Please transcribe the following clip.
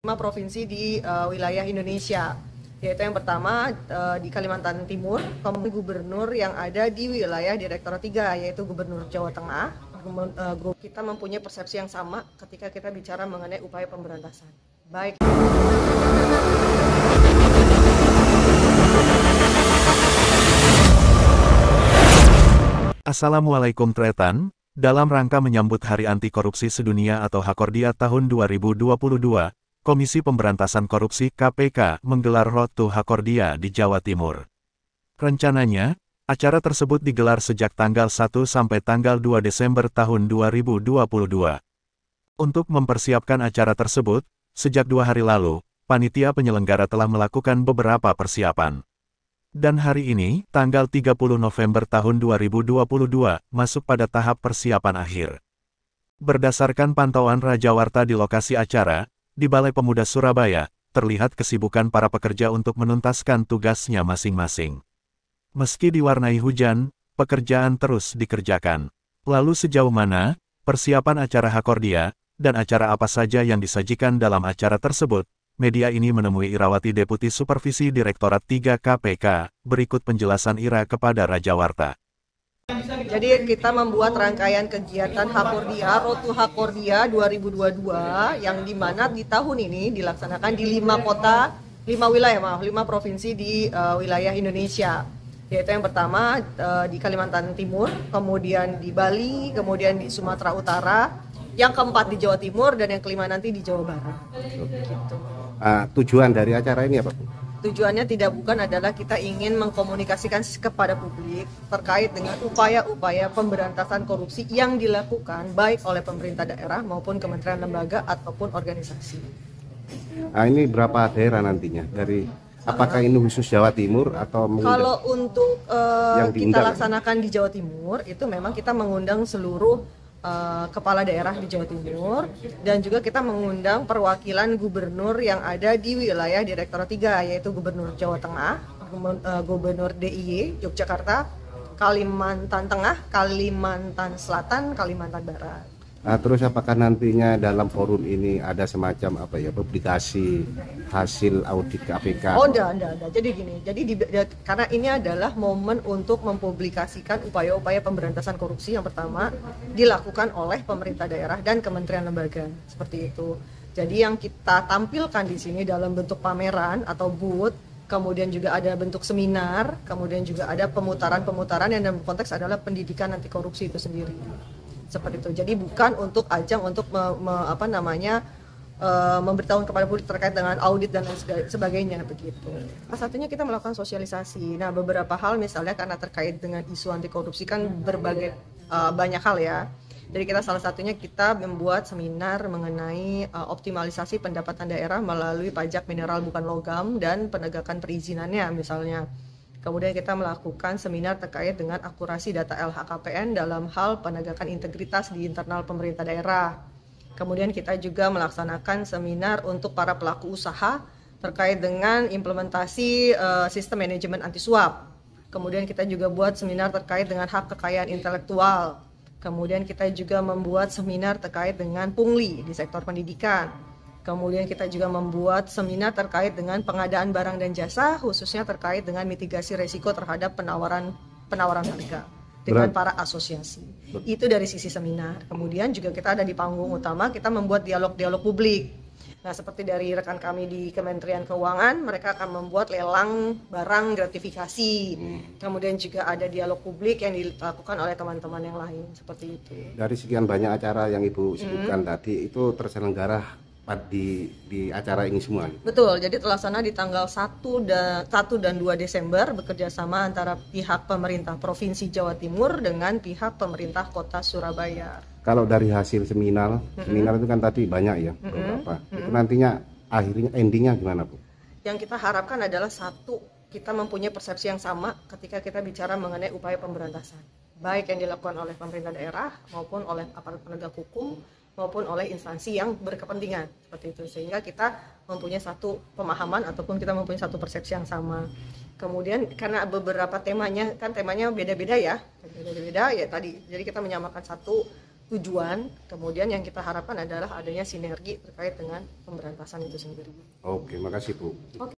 5 provinsi di wilayah Indonesia, yaitu yang pertama di Kalimantan Timur, kemudian gubernur yang ada di wilayah Direktorat 3, yaitu Gubernur Jawa Tengah. Kita mempunyai persepsi yang sama ketika kita bicara mengenai upaya pemberantasan. Baik. Assalamualaikum Tretan, dalam rangka menyambut Hari Anti Korupsi Sedunia atau Hakordia tahun 2022, Komisi Pemberantasan Korupsi KPK menggelar Road to Hakordia di Jawa Timur. Rencananya, acara tersebut digelar sejak tanggal 1 sampai tanggal 2 Desember tahun 2022. Untuk mempersiapkan acara tersebut, sejak 2 hari lalu, panitia penyelenggara telah melakukan beberapa persiapan. Dan hari ini, tanggal 30 November tahun 2022, masuk pada tahap persiapan akhir. Berdasarkan pantauan Rajawarta di lokasi acara, di Balai Pemuda Surabaya, terlihat kesibukan para pekerja untuk menuntaskan tugasnya masing-masing. Meski diwarnai hujan, pekerjaan terus dikerjakan. Lalu sejauh mana persiapan acara Hakordia, dan acara apa saja yang disajikan dalam acara tersebut? Media ini menemui Irawati Deputi Supervisi Direktorat 3 KPK, berikut penjelasan Ira kepada Rajawarta. Jadi kita membuat rangkaian kegiatan Hakordia, Road to Hakordia 2022, yang dimana di tahun ini dilaksanakan di 5 provinsi di wilayah Indonesia. Yaitu yang pertama di Kalimantan Timur, kemudian di Bali, kemudian di Sumatera Utara, yang keempat di Jawa Timur, dan yang kelima nanti di Jawa Barat. Gitu. Tujuan dari acara ini apa, Bu? Tujuannya tidak bukan adalah kita ingin mengkomunikasikan kepada publik terkait dengan upaya-upaya pemberantasan korupsi yang dilakukan baik oleh pemerintah daerah maupun kementerian lembaga ataupun organisasi. Ini berapa daerah nantinya? Apakah ini khusus Jawa Timur atau kalau untuk yang kita laksanakan di Jawa Timur, itu memang kita mengundang seluruh kepala daerah di Jawa Timur, dan juga kita mengundang perwakilan gubernur yang ada di wilayah Direktorat 3, yaitu Gubernur Jawa Tengah, Gubernur DIY Yogyakarta, Kalimantan Tengah, Kalimantan Selatan, Kalimantan Barat. Terus apakah nantinya dalam forum ini ada semacam publikasi hasil audit KPK? Oh, enggak. Jadi gini, karena ini adalah momen untuk mempublikasikan upaya-upaya pemberantasan korupsi yang pertama dilakukan oleh pemerintah daerah dan kementerian lembaga, seperti itu. Jadi yang kita tampilkan di sini dalam bentuk pameran atau booth, kemudian juga ada bentuk seminar, kemudian juga ada pemutaran yang dalam konteks adalah pendidikan anti korupsi itu sendiri. Seperti itu. Jadi bukan untuk ajang untuk memberitahukan kepada publik terkait dengan audit dan lain sebagainya begitu. Salah satunya kita melakukan sosialisasi. Nah, beberapa hal misalnya karena terkait dengan isu anti korupsi kan berbagai banyak hal ya. Jadi salah satunya kita membuat seminar mengenai optimalisasi pendapatan daerah melalui pajak mineral bukan logam dan penegakan perizinannya misalnya. Kemudian kita melakukan seminar terkait dengan akurasi data LHKPN dalam hal penegakan integritas di internal pemerintah daerah. Kemudian kita juga melaksanakan seminar untuk para pelaku usaha terkait dengan implementasi sistem manajemen anti suap. Kemudian kita juga buat seminar terkait dengan hak kekayaan intelektual. Kemudian kita juga membuat seminar terkait dengan pungli di sektor pendidikan. Kemudian kita juga membuat seminar terkait dengan pengadaan barang dan jasa, khususnya terkait dengan mitigasi risiko terhadap penawaran harga dengan para asosiasi. Itu dari sisi seminar. Kemudian juga kita ada di panggung utama, kita membuat dialog publik. Nah, seperti dari rekan kami di Kementerian Keuangan, mereka akan membuat lelang barang gratifikasi. Kemudian juga ada dialog publik yang dilakukan oleh teman-teman yang lain, seperti itu. Dari sekian banyak acara yang Ibu sebutkan tadi, itu terselenggara di acara ini semua. Betul, jadi terlaksana di tanggal 1 dan 2 Desember bekerja sama antara pihak pemerintah Provinsi Jawa Timur dengan pihak pemerintah Kota Surabaya. Kalau dari hasil seminar itu kan tadi banyak ya, beberapa. Itu nantinya akhirnya endingnya gimana, Bu? Yang kita harapkan adalah satu, kita mempunyai persepsi yang sama ketika kita bicara mengenai upaya pemberantasan, baik yang dilakukan oleh pemerintah daerah maupun oleh aparat penegak hukum maupun oleh instansi yang berkepentingan, seperti itu, sehingga kita mempunyai satu pemahaman ataupun kita mempunyai satu persepsi yang sama. Kemudian karena beberapa temanya beda-beda ya tadi, jadi kita menyamakan satu tujuan, kemudian yang kita harapkan adalah adanya sinergi terkait dengan pemberantasan itu sendiri. Oke, makasih Bu. Oke.